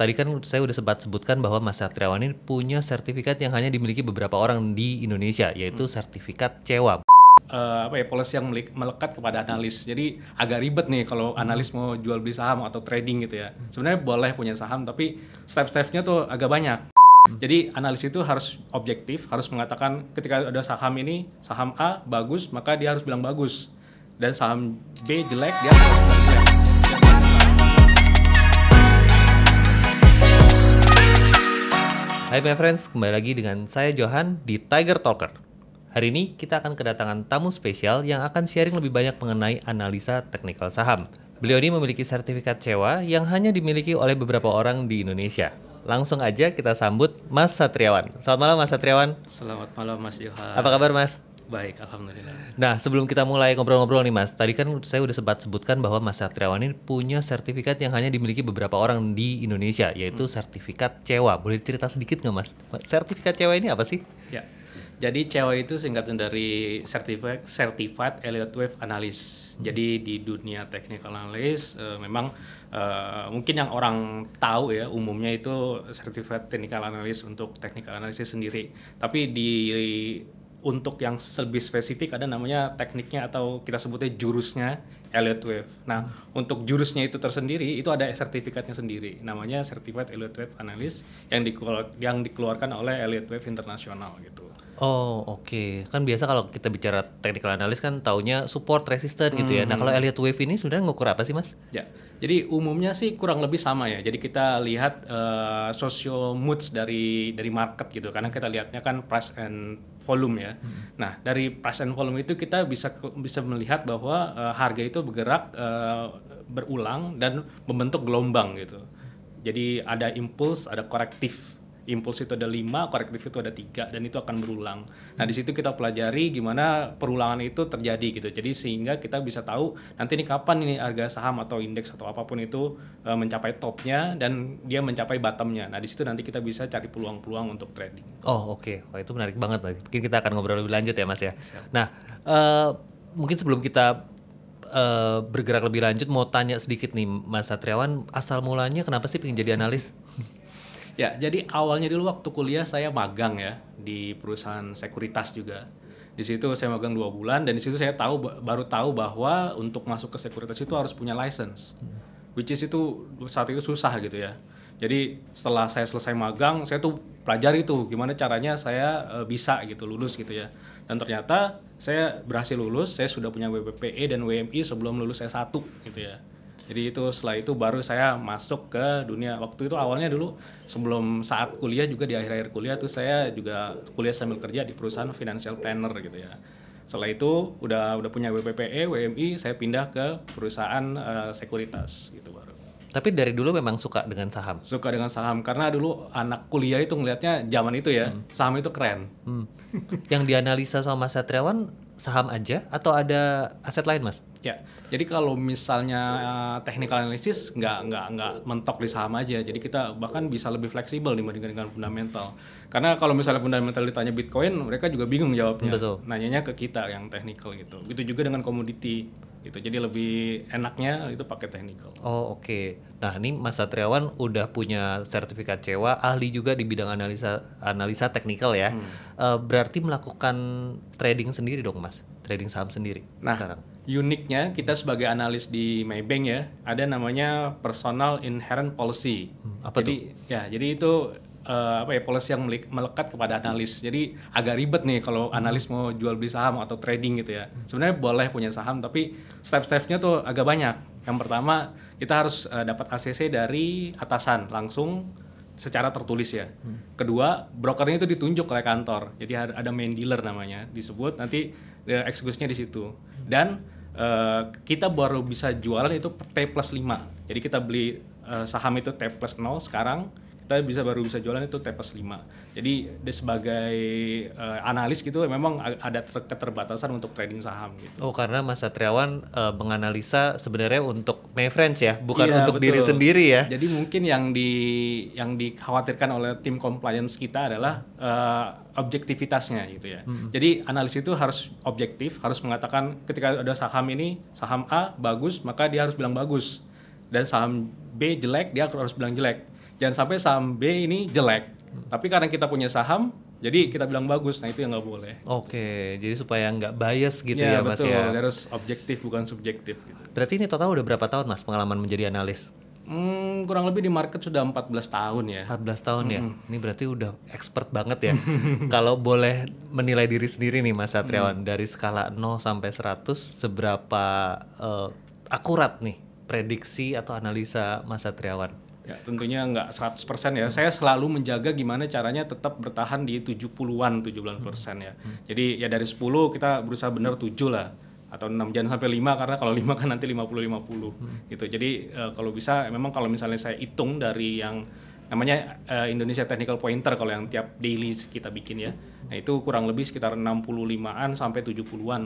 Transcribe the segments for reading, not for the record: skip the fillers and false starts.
tadi kan saya udah sempat sebutkan bahwa Mas Satriawan ini punya sertifikat yang hanya dimiliki beberapa orang di Indonesia, yaitu sertifikat CEWA. Policy yang melekat kepada analis. Jadi agak ribet nih kalau analis mau jual beli saham atau trading gitu ya. Sebenarnya boleh punya saham, tapi step-stepnya tuh agak banyak. Jadi analis itu harus objektif, harus mengatakan ketika ada saham ini, saham A bagus, maka dia harus bilang bagus. Dan saham B jelek, dia harus bilang jelek. Hai my friends, kembali lagi dengan saya Johan di Tiger Talker. Hari ini kita akan kedatangan tamu spesial yang akan sharing lebih banyak mengenai analisa teknikal saham. Beliau ini memiliki sertifikat CEWA yang hanya dimiliki oleh beberapa orang di Indonesia. Langsung aja kita sambut Mas Satriawan. Selamat malam Mas Satriawan. Selamat malam Mas Johan. Apa kabar Mas? Baik, alhamdulillah. Nah, sebelum kita mulai ngobrol-ngobrol nih Mas, tadi kan saya udah sempat sebutkan bahwa Mas Satriawan ini punya sertifikat yang hanya dimiliki beberapa orang di Indonesia, yaitu sertifikat CEWA. Boleh cerita sedikit nggak Mas? Sertifikat CEWA ini apa sih? Ya, jadi CEWA itu singkatan dari Certified Elliott Wave Analyst. Jadi di dunia technical analyst memang mungkin yang orang tahu ya umumnya itu Certified Technical Analyst untuk technical analysis sendiri. Tapi untuk yang lebih spesifik ada namanya tekniknya atau kita sebutnya jurusnya Elliott Wave. Nah, untuk jurusnya itu tersendiri itu ada sertifikatnya sendiri. Namanya Certified Elliott Wave Analyst yang dikeluarkan oleh Elliott Wave International gitu. Oh, oke. Kan biasa kalau kita bicara technical analyst kan taunya support resistant gitu ya. Nah, kalau Elliott Wave ini sebenarnya ngukur apa sih, Mas? Ya. Jadi umumnya sih kurang lebih sama ya. Jadi kita lihat social moods dari market gitu. Karena kita lihatnya kan price and volume ya. Nah, dari price and volume itu kita bisa melihat bahwa harga itu bergerak berulang dan membentuk gelombang gitu. Jadi ada impuls, ada korektif. Impuls itu ada 5, korektif itu ada 3 dan itu akan berulang. Nah, di situ kita pelajari gimana perulangan itu terjadi gitu. Jadi sehingga kita bisa tahu nanti nih kapan ini harga saham atau indeks atau apapun itu mencapai topnya dan dia mencapai bottomnya. Nah, di situ nanti kita bisa cari peluang-peluang untuk trading. Oh, oke. Wah, itu menarik banget. Mungkin kita akan ngobrol lebih lanjut ya, Mas ya. Siap. Nah, mungkin sebelum kita bergerak lebih lanjut mau tanya sedikit nih Mas Satriawan, asal mulanya kenapa sih pengen jadi analis? Ya, jadi awalnya dulu waktu kuliah saya magang ya di perusahaan sekuritas juga. Di situ saya magang 2 bulan dan di situ saya baru tahu bahwa untuk masuk ke sekuritas itu harus punya license. Which is itu saat itu susah gitu ya. Jadi setelah saya selesai magang, saya tuh pelajari tuh gimana caranya saya bisa gitu lulus gitu ya. Dan ternyata saya berhasil lulus, saya sudah punya WPPE dan WMI sebelum lulus S1 gitu ya. Jadi itu setelah itu baru saya masuk ke dunia. Waktu itu awalnya dulu sebelum saat kuliah juga di akhir-akhir kuliah tuh saya juga kuliah sambil kerja di perusahaan financial planner gitu ya. Setelah itu udah punya WPPE, WMI, saya pindah ke perusahaan sekuritas gitu baru. Tapi dari dulu memang suka dengan saham? Suka dengan saham karena dulu anak kuliah itu ngelihatnya zaman itu ya saham itu keren. Yang dianalisa sama Mas Satriawan saham aja atau ada aset lain Mas? Ya, jadi kalau misalnya technical analysis nggak mentok di saham aja, jadi kita bahkan bisa lebih fleksibel dibandingkan dengan fundamental. Karena kalau misalnya fundamental ditanya Bitcoin, mereka juga bingung jawabnya. Betul. Nanyanya ke kita yang technical gitu. Itu juga dengan komoditi gitu. Jadi lebih enaknya itu pakai technical. Oh, oke. Nah, ini Mas Satriawan udah punya sertifikat CEWA, ahli juga di bidang analisa teknikal ya. Berarti melakukan trading sendiri dong Mas? Trading saham sendiri sekarang. Uniknya kita sebagai analis di Maybank ya, ada namanya personal inherent policy. Apa jadi tuh? ya, jadi itu policy yang melekat kepada analis. Jadi agak ribet nih kalau analis mau jual beli saham atau trading gitu ya. Sebenarnya boleh punya saham tapi step-stepnya tuh agak banyak. Yang pertama kita harus dapat ACC dari atasan langsung secara tertulis ya. Kedua, brokernya itu ditunjuk oleh kantor. Jadi ada main dealer namanya disebut, nanti eksekusinya di situ. Dan kita baru bisa jualan itu T+5. Jadi kita beli saham itu T+0 sekarang, kita baru bisa jualan itu T+5. Jadi sebagai analis gitu memang ada keterbatasan untuk trading saham gitu. Oh, karena Mas Satriawan menganalisa sebenarnya untuk my friends ya, bukan Iya, untuk betul. diri sendiri ya. Jadi mungkin yang dikhawatirkan oleh tim compliance kita adalah objektivitasnya gitu ya. Jadi analis itu harus objektif, harus mengatakan ketika ada saham ini, saham A bagus, maka dia harus bilang bagus. Dan saham B jelek, dia harus bilang jelek. jangan sampai saham B ini jelek. Tapi karena kita punya saham, jadi kita bilang bagus. Nah itu yang nggak boleh. Oke, jadi supaya nggak bias gitu ya Mas betul. ya. Harus objektif bukan subjektif. Gitu. Berarti ini total udah berapa tahun Mas pengalaman menjadi analis? Kurang lebih di market sudah 14 tahun ya. 14 tahun ya. Ini berarti udah expert banget ya. Kalau boleh menilai diri sendiri nih Mas Satriawan, dari skala 0 sampai 100 seberapa akurat nih prediksi atau analisa Mas Satriawan? Ya, tentunya nggak 100% ya. Saya selalu menjaga gimana caranya tetap bertahan di 70-an, 70% ya. Jadi ya dari 10 kita berusaha benar 7 lah. Atau 6, jangan sampai 5 karena kalau 5 kan nanti 50-50 gitu. Jadi kalau bisa memang kalau misalnya saya hitung dari yang namanya Indonesia Technical Pointer kalau yang tiap daily kita bikin ya. Nah itu kurang lebih sekitar 65-an sampai 70-an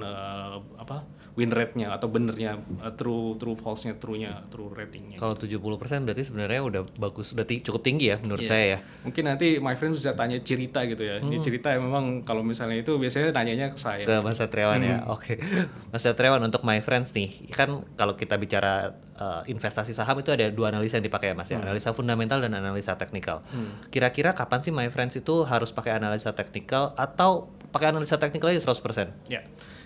win rate-nya atau benernya true false-nya, true rating-nya. Kalau 70% berarti sebenarnya udah bagus, udah cukup tinggi ya menurut saya ya. Mungkin nanti my friend bisa tanya cerita gitu ya. Ini cerita yang memang kalau misalnya itu biasanya nanyanya ke saya. Ke Mas Satriawan ya. Oke. Mas Satriawan, untuk my friends nih, kan kalau kita bicara investasi saham itu ada dua analisa yang dipakai ya Mas ya. Analisa fundamental dan analisa teknikal. Kira-kira kapan sih my friends itu harus pakai analisa teknikal atau pakai analisa teknikal aja 100%? Ya.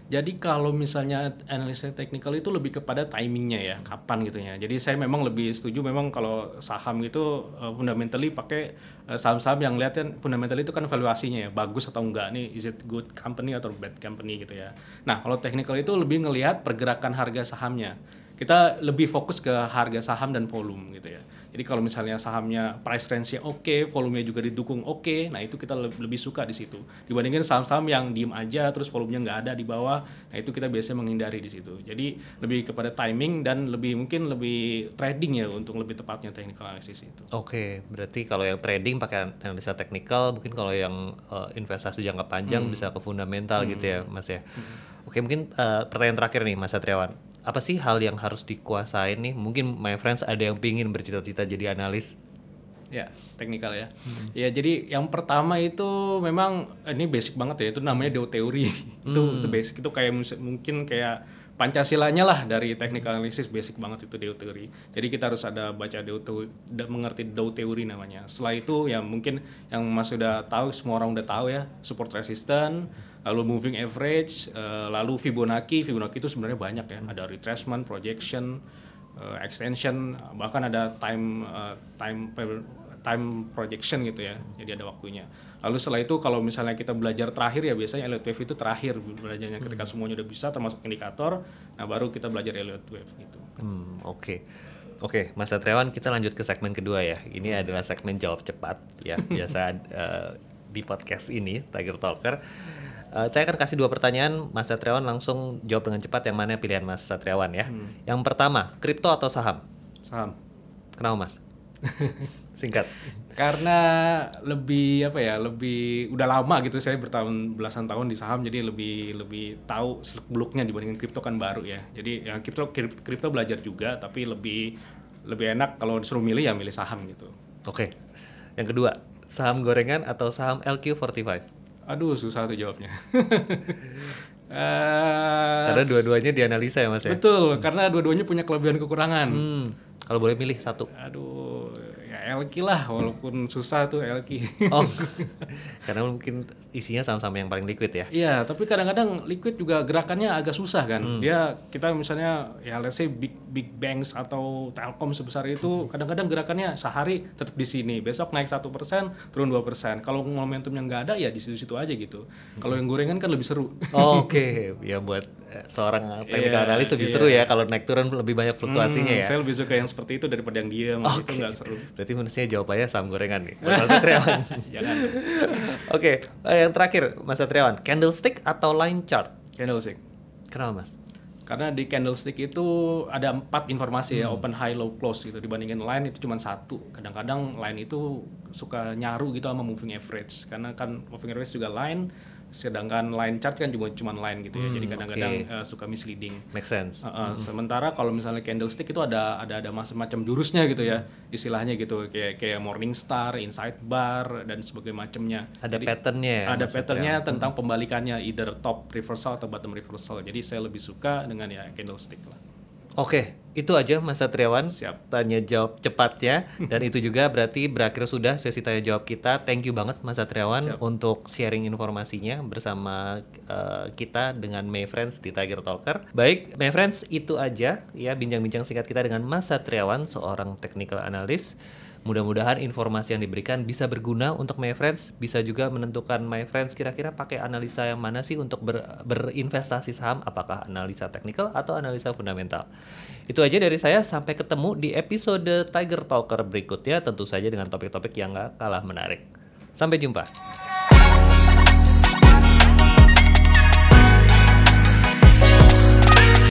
Jadi kalau misalnya analisa teknikal itu lebih kepada timingnya ya, kapan gitu ya. Jadi saya memang lebih setuju memang kalau saham itu fundamentally pakai saham-saham yang lihat kan fundamentally itu kan valuasinya ya, bagus atau enggak nih, is it good company atau bad company gitu ya. Nah kalau teknikal itu lebih ngelihat pergerakan harga sahamnya. Kita lebih fokus ke harga saham dan volume gitu ya. Jadi kalau misalnya sahamnya price range-nya oke, volumenya juga didukung oke, nah itu kita lebih suka di situ. Dibandingkan saham-saham yang diem aja terus volumenya nggak ada di bawah, nah itu kita biasanya menghindari di situ. Jadi lebih kepada timing dan mungkin lebih trading ya untuk lebih tepatnya technical analysis itu. Oke, berarti kalau yang trading pakai analisa teknikal, mungkin kalau yang investasi jangka panjang bisa ke fundamental gitu ya Mas ya. Oke, mungkin pertanyaan terakhir nih Mas Satriawan. Apa sih hal yang harus dikuasain nih? Mungkin my friends ada yang pingin bercita-cita jadi analis. Ya, teknikal ya. Ya, jadi yang pertama itu memang ini basic banget ya, itu namanya DO teori. Itu basic, itu kayak mungkin kayak Pancasilanya lah dari technical analysis, basic banget itu DO teori. Jadi kita harus ada baca DO teori, mengerti DO teori namanya. Setelah itu ya mungkin yang Mas sudah tahu, semua orang udah tahu ya, support resistance, lalu moving average, lalu Fibonacci itu sebenarnya banyak ya, ada retracement, projection, extension, bahkan ada time projection gitu ya, jadi ada waktunya. Lalu setelah itu kalau misalnya kita belajar terakhir ya biasanya Elliott Wave itu terakhir belajarnya ketika semuanya udah bisa termasuk indikator, nah baru kita belajar Elliott Wave gitu. Oke, Mas Satriawan, kita lanjut ke segmen kedua ya. Ini adalah segmen jawab cepat ya, biasa di podcast ini Tiger Talker. Saya akan kasih 2 pertanyaan, Mas Satriawan langsung jawab dengan cepat yang mana pilihan Mas Satriawan ya. Yang pertama, kripto atau saham? Saham. Kenapa Mas? Singkat. Karena lebih udah lama gitu saya belasan tahun di saham, jadi lebih tahu seluk-beluknya dibandingin kripto kan baru ya. Jadi yang kripto belajar juga, tapi lebih enak kalau disuruh milih ya milih saham gitu. Oke. Yang kedua, saham gorengan atau saham LQ45? Aduh, susah tuh jawabnya. Karena dua-duanya dianalisa ya Mas ya? Betul, karena dua-duanya punya kelebihan kekurangan. Kalau boleh milih satu. Aduh, ya LQ lah, walaupun susah tuh LQ. Oh, karena mungkin isinya sama-sama yang paling liquid ya? Iya, tapi kadang-kadang liquid juga gerakannya agak susah kan. Kita misalnya ya let's say big banks atau Telkom sebesar itu kadang-kadang gerakannya sehari tetap di sini, besok naik 1%, turun 2%. Kalau momentumnya nggak ada ya di situ-situ aja gitu. Kalau yang gorengan kan lebih seru. Oke, ya buat seorang technical analis lebih seru ya kalau naik turun lebih banyak fluktuasinya ya. Saya lebih suka yang seperti itu daripada yang diam, itu nggak seru. Berarti manusia jawabannya saham gorengan nih buat Mas Satriawan. Jangan. Oke, yang terakhir Mas Satriawan, candlestick atau line chart? Candlestick. Kenapa Mas? Karena di candlestick itu ada 4 informasi ya, open, high, low, close gitu. Dibandingin line itu cuma 1. Kadang-kadang line itu suka nyaru gitu sama moving average. Karena kan moving average juga line, sedangkan line chart kan cuma line gitu ya. Jadi kadang-kadang suka misleading. Make sense. Sementara kalau misalnya candlestick itu ada macam-macam jurusnya gitu ya. Istilahnya gitu kayak morning star, inside bar dan sebagainya macamnya. Ada patternnya ya. Ada patternnya tentang pembalikannya, either top reversal atau bottom reversal. Jadi saya lebih suka dengan ya candlestick lah. Oke, itu aja Mas Satriawan. Siap. Tanya jawab cepatnya. Dan itu juga berarti berakhir sudah sesi tanya jawab kita. Thank you banget Mas Satriawan untuk sharing informasinya bersama kita dengan My Friends di Tiger Talker. Baik, My Friends, itu aja ya bincang-bincang singkat kita dengan Mas Satriawan, seorang technical analyst. Mudah-mudahan informasi yang diberikan bisa berguna untuk My Friends, bisa juga menentukan My Friends kira-kira pakai analisa yang mana sih untuk berinvestasi saham, apakah analisa teknikal atau analisa fundamental. Itu aja dari saya, sampai ketemu di episode Tiger Talker berikutnya, tentu saja dengan topik-topik yang gak kalah menarik. Sampai jumpa.